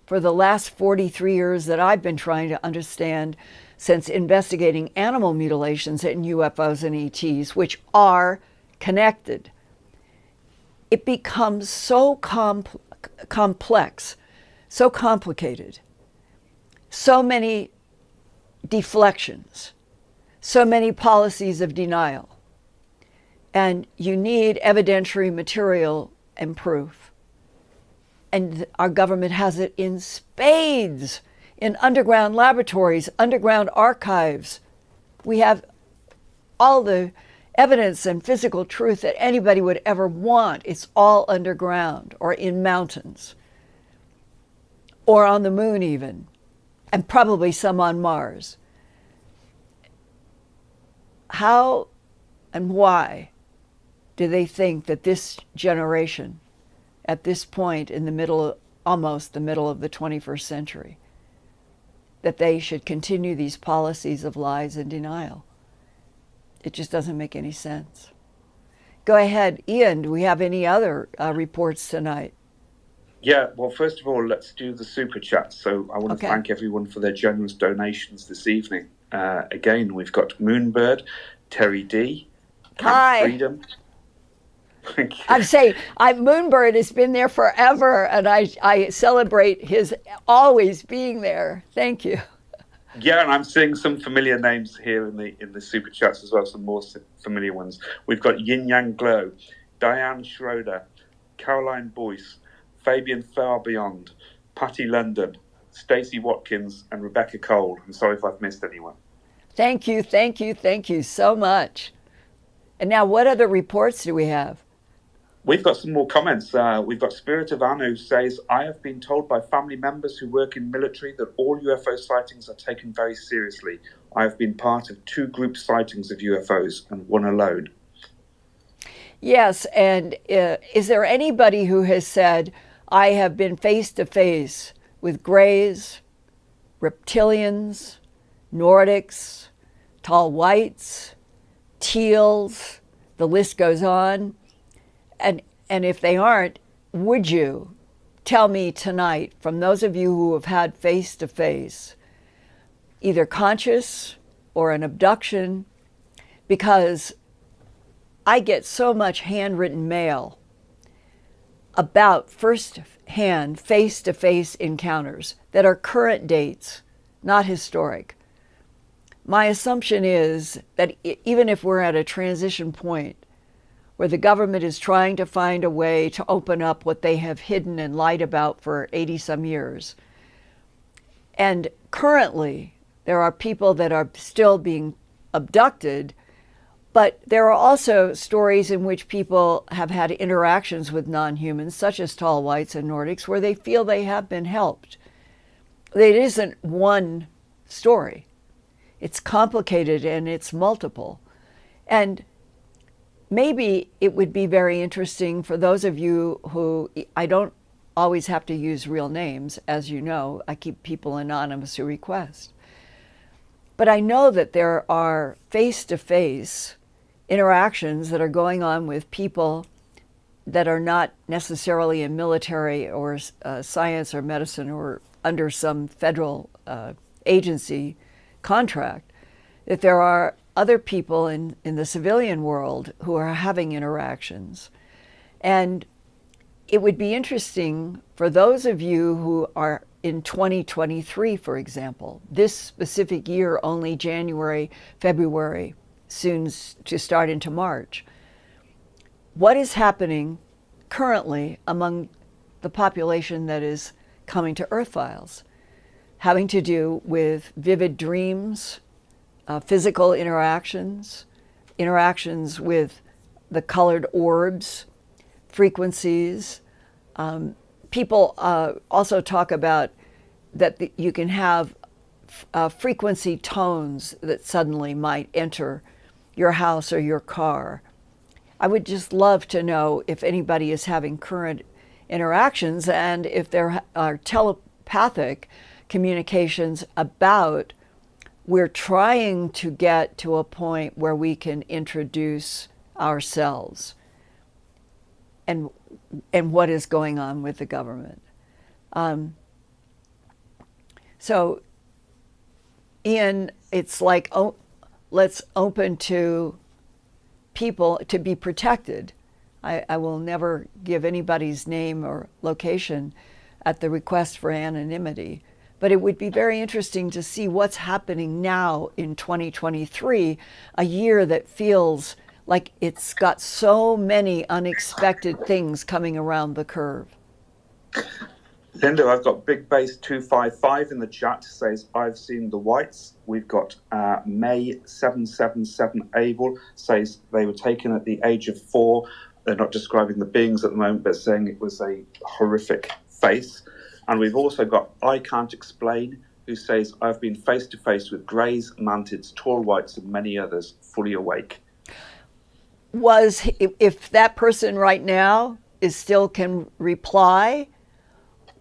for the last 43 years that I've been trying to understand since investigating animal mutilations in UFOs and ETs, which are connected. It becomes so complex, so complicated, so many deflections, so many policies of denial. And you need evidentiary material and proof. And our government has it in spades, in underground laboratories, underground archives. We have all the evidence and physical truth that anybody would ever want. It's all underground or in mountains or on the moon even, and probably some on Mars. How and why do they think that this generation, at this point in the middle, almost the middle of the 21st century, that they should continue these policies of lies and denial? It just doesn't make any sense. Go ahead, Ian, do we have any other reports tonight? Yeah, well, first of all, let's do the super chat. So I want to thank everyone for their generous donations this evening. Again, we've got Moonbird, Terry D, Hi. Freedom. I'm saying, Moonbird has been there forever, and I celebrate his always being there. Thank you. Yeah, and I'm seeing some familiar names here in the super chats as well, some more familiar ones. We've got Yin Yang Glow, Diane Schroeder, Caroline Boyce, Fabian Far Beyond, Patty London, Stacey Watkins, and Rebecca Cole. I'm sorry if I've missed anyone. Thank you, thank you, thank you so much. And now, what other reports do we have? We've got some more comments. We've got Spirit of Anu says, I have been told by family members who work in military that all UFO sightings are taken very seriously. I have been part of 2 group sightings of UFOs and 1 alone. Yes, and is there anybody who has said, I have been face to face with Greys, reptilians, Nordics, tall whites, teals, the list goes on? And if they aren't, would you tell me tonight, from those of you who have had face-to-face, either conscious or an abduction, because I get so much handwritten mail about first-hand, face-to-face encounters that are current dates, not historic. My assumption is that even if we're at a transition point where the government is trying to find a way to open up what they have hidden and lied about for 80-some years. And currently, there are people that are still being abducted, but there are also stories in which people have had interactions with non-humans, such as tall whites and Nordics, where they feel they have been helped. It isn't one story. It's complicated and it's multiple. And maybe it would be very interesting for those of you who, I don't always have to use real names, as you know, I keep people anonymous who request. But I know that there are face-to-face interactions that are going on with people that are not necessarily in military or science or medicine or under some federal agency contract, that there are other people in the civilian world who are having interactions. And it would be interesting for those of you who are in 2023, for example, this specific year, only January, February, soon to start into March. What is happening currently among the population that is coming to Earthfiles, having to do with vivid dreams, physical interactions, interactions with the colored orbs, frequencies. People also talk about that you can have frequency tones that suddenly might enter your house or your car. I would just love to know if anybody is having current interactions and if there are telepathic communications about we're trying to get to a point where we can introduce ourselves and what is going on with the government. So, Ian, it's like, let's open to people to be protected. I will never give anybody's name or location at the request for anonymity, but it would be very interesting to see what's happening now in 2023, a year that feels like it's got so many unexpected things coming around the curve. Linda, I've got Big Base 255 in the chat, says, I've seen the whites. We've got May 777 Abel, says they were taken at the age of 4. They're not describing the beings at the moment, but saying it was a horrific face. And we've also got I Can't Explain, who says, I've been face to face with greys, mantids, tall whites, and many others, fully awake. If that person right now still can reply,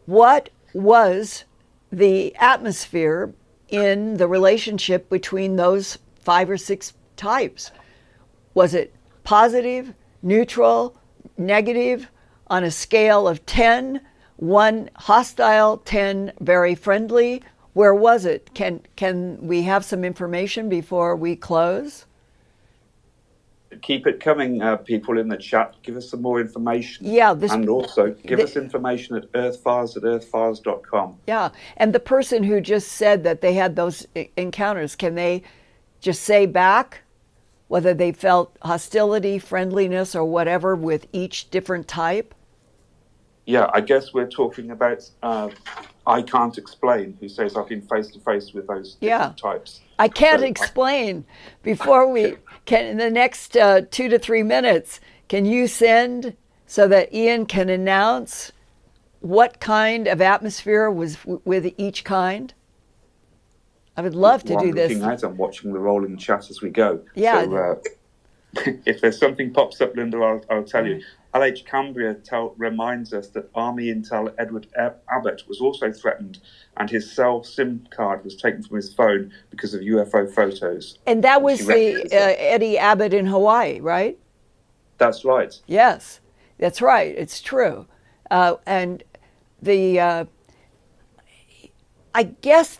what was the atmosphere in the relationship between those 5 or 6 types? Was it positive, neutral, negative, on a scale of 10, 1 hostile, 10 very friendly? Where was it? Can we have some information before we close? Keep it coming, people in the chat. Give us some more information. Yeah. And also give us information at earthfiles@earthfiles.com. Yeah. And the person who just said that they had those encounters, can they just say back whether they felt hostility, friendliness, or whatever with each different type? Yeah, I guess we're talking about I Can't Explain, who says I've been face to face with those different types. I can't explain. Before we can, in the next 2 to 3 minutes, can you send so that Ian can announce what kind of atmosphere was with each kind? I would love to do this. I'm watching the rolling chat as we go. Yeah. So if there's something pops up, Linda, I'll tell you. LH Cambria reminds us that Army Intel Edward Abbott was also threatened, and his cell SIM card was taken from his phone because of UFO photos. And that was the Eddie Abbott in Hawaii, right? That's right. Yes, that's right. It's true. And I guess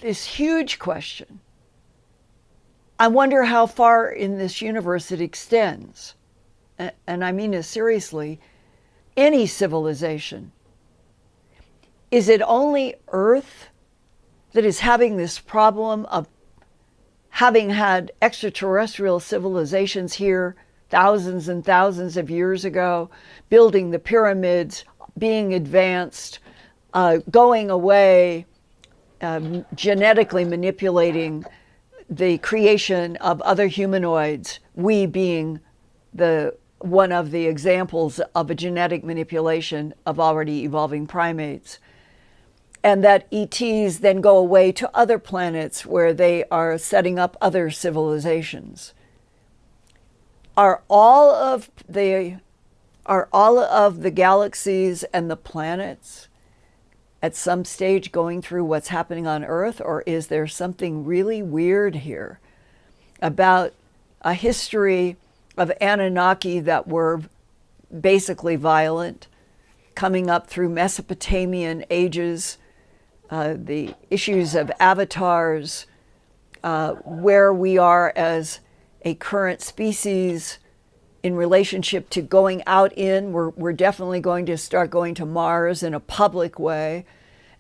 this huge question, I wonder how far in this universe it extends. And I mean this seriously, any civilization. Is it only Earth that is having this problem of having had extraterrestrial civilizations here thousands and thousands of years ago, building the pyramids, being advanced, going away, genetically manipulating the creation of other humanoids, we being one of the examples of a genetic manipulation of already evolving primates, and that ETs then go away to other planets where they are setting up other civilizations. Are all of the galaxies and the planets at some stage going through what's happening on Earth, or is there something really weird here about a history of Anunnaki that were basically violent, coming up through Mesopotamian ages, the issues of avatars, where we are as a current species in relationship to going out in. We're definitely going to start going to Mars in a public way,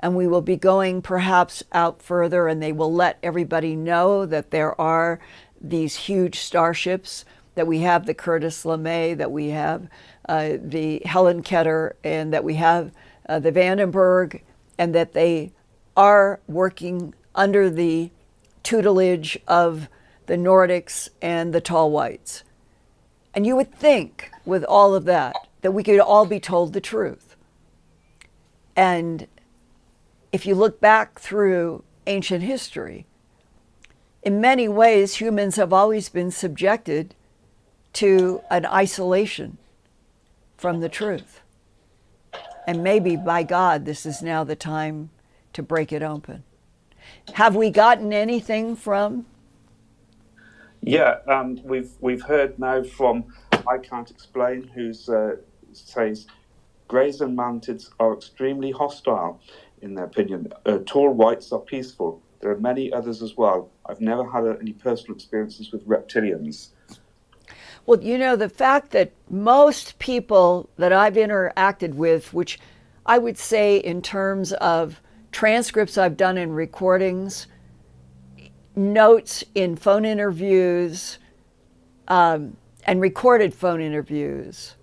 and we will be going perhaps out further, and they will let everybody know that there are these huge starships, that we have the Curtis LeMay, that we have the Helen Keter, and that we have the Vandenberg, and that they are working under the tutelage of the Nordics and the Tall Whites. And you would think, with all of that we could all be told the truth. And if you look back through ancient history, in many ways, humans have always been subjected to an isolation from the truth. And maybe, by God, this is now the time to break it open. Have we gotten anything from Yeah, we've heard now from I Can't Explain, who says greys and mountains are extremely hostile, in their opinion. Tall whites are peaceful. There are many others as well. I've never had any personal experiences with reptilians. Well, the fact that most people that I've interacted with, which I would say in terms of transcripts I've done in recordings, notes in phone interviews, and recorded phone interviews.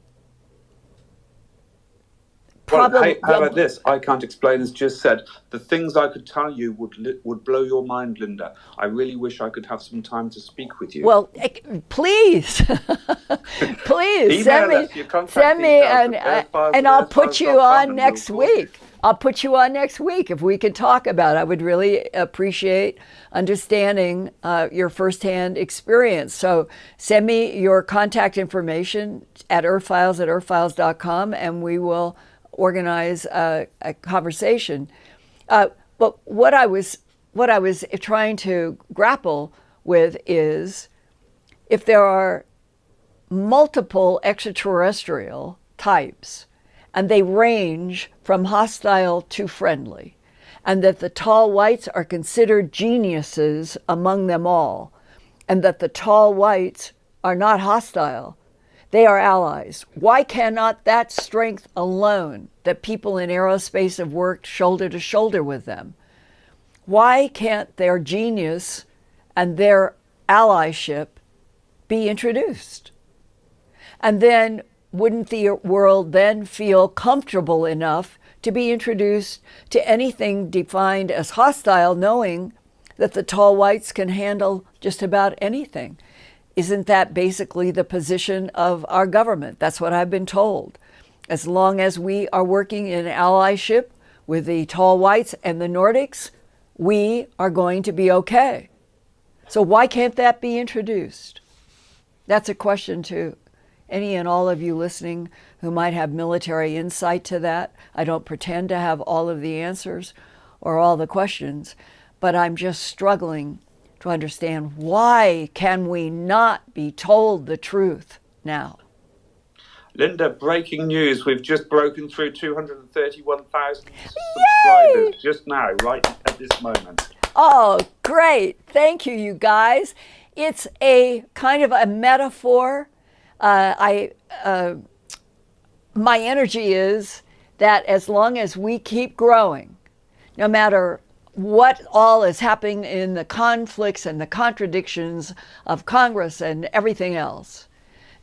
Well, how about this? I Can't Explain has just said, the things I could tell you would blow your mind, Linda. I really wish I could have some time to speak with you. Well, please, please send me, and I'll put you on next week. I'll put you on next week if we can talk about it. I would really appreciate understanding your firsthand experience. So send me your contact information at earthfiles@earthfiles.com, and we will organize a conversation. But what I was trying to grapple with is if there are multiple extraterrestrial types, and they range from hostile to friendly, and that the tall whites are considered geniuses among them all, and that the tall whites are not hostile, they are allies. Why cannot that strength alone, that people in aerospace have worked shoulder to shoulder with them, why can't their genius and their allyship be introduced? And then wouldn't the world then feel comfortable enough to be introduced to anything defined as hostile, knowing that the tall whites can handle just about anything? Isn't that basically the position of our government? That's what I've been told. As long as we are working in allyship with the tall whites and the Nordics, we are going to be okay. So why can't that be introduced? That's a question to any and all of you listening who might have military insight to that. I don't pretend to have all of the answers or all the questions, but I'm just struggling to understand, why can we not be told the truth now? Linda, breaking news. We've just broken through 231,000 subscribers just now, right at this moment. Oh, great. Thank you, you guys. It's a kind of a metaphor. My energy is that as long as we keep growing, no matter what all is happening in the conflicts and the contradictions of Congress and everything else,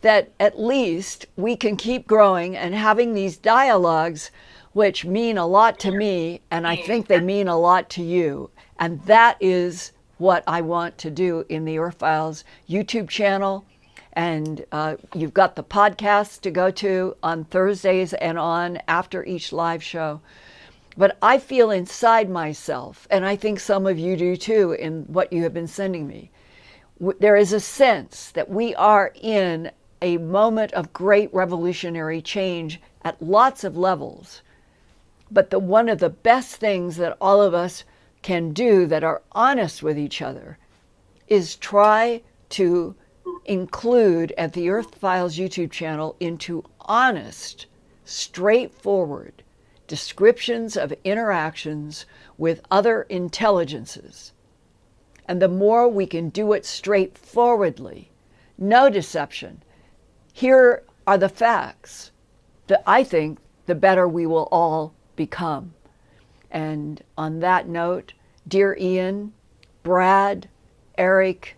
that at least we can keep growing and having these dialogues, which mean a lot to me, and I think they mean a lot to you. And that is what I want to do in the Earthfiles YouTube channel. And you've got the podcast to go to on Thursdays and on after each live show. But I feel inside myself, and I think some of you do too in what you have been sending me, there is a sense that we are in a moment of great revolutionary change at lots of levels. But one of the best things that all of us can do that are honest with each other is try to include at the Earthfiles YouTube channel into honest, straightforward descriptions of interactions with other intelligences. And the more we can do it straightforwardly, no deception, here are the facts, that I think the better we will all become. And on that note, dear Ian, Brad, Eric,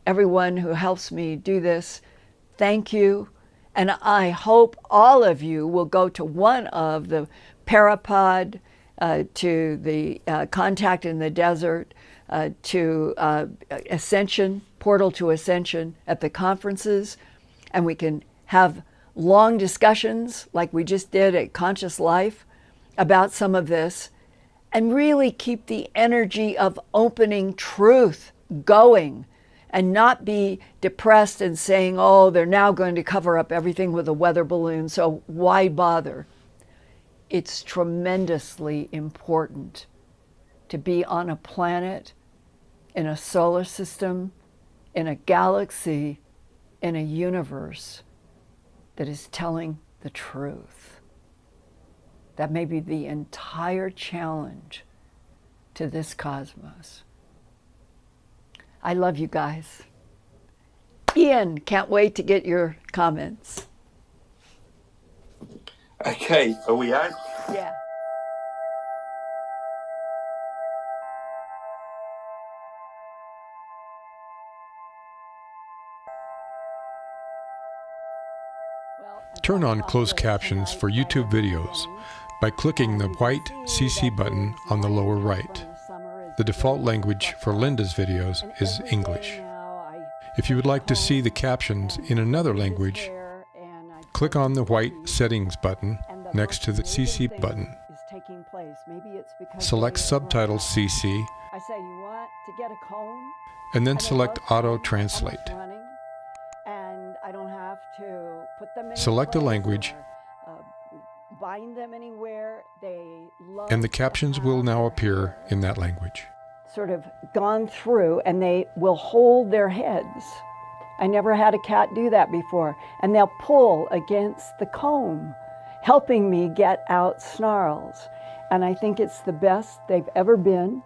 everyone who helps me do this, thank you. And I hope all of you will go to one of the Parapod, to the Contact in the Desert, to Ascension, Portal to Ascension at the conferences, and we can have long discussions like we just did at Conscious Life about some of this, and really keep the energy of opening truth going, and not be depressed and saying, oh, they're now going to cover up everything with a weather balloon, so why bother? It's tremendously important to be on a planet, in a solar system, in a galaxy, in a universe that is telling the truth. That may be the entire challenge to this cosmos. I love you guys. Ian, can't wait to get your comments. Okay, are we out? Yeah. Turn on closed captions for YouTube videos by clicking the white CC button on the lower right. The default language for Linda's videos is English. If you would like to see the captions in another language, click on the white settings button next to the CC button. Select Subtitles CC, and then select Auto Translate. Select a language, and the captions will now appear in that language. Sort of gone through, and they will hold their heads. I never had a cat do that before. And they'll pull against the comb, helping me get out snarls. And I think it's the best they've ever been.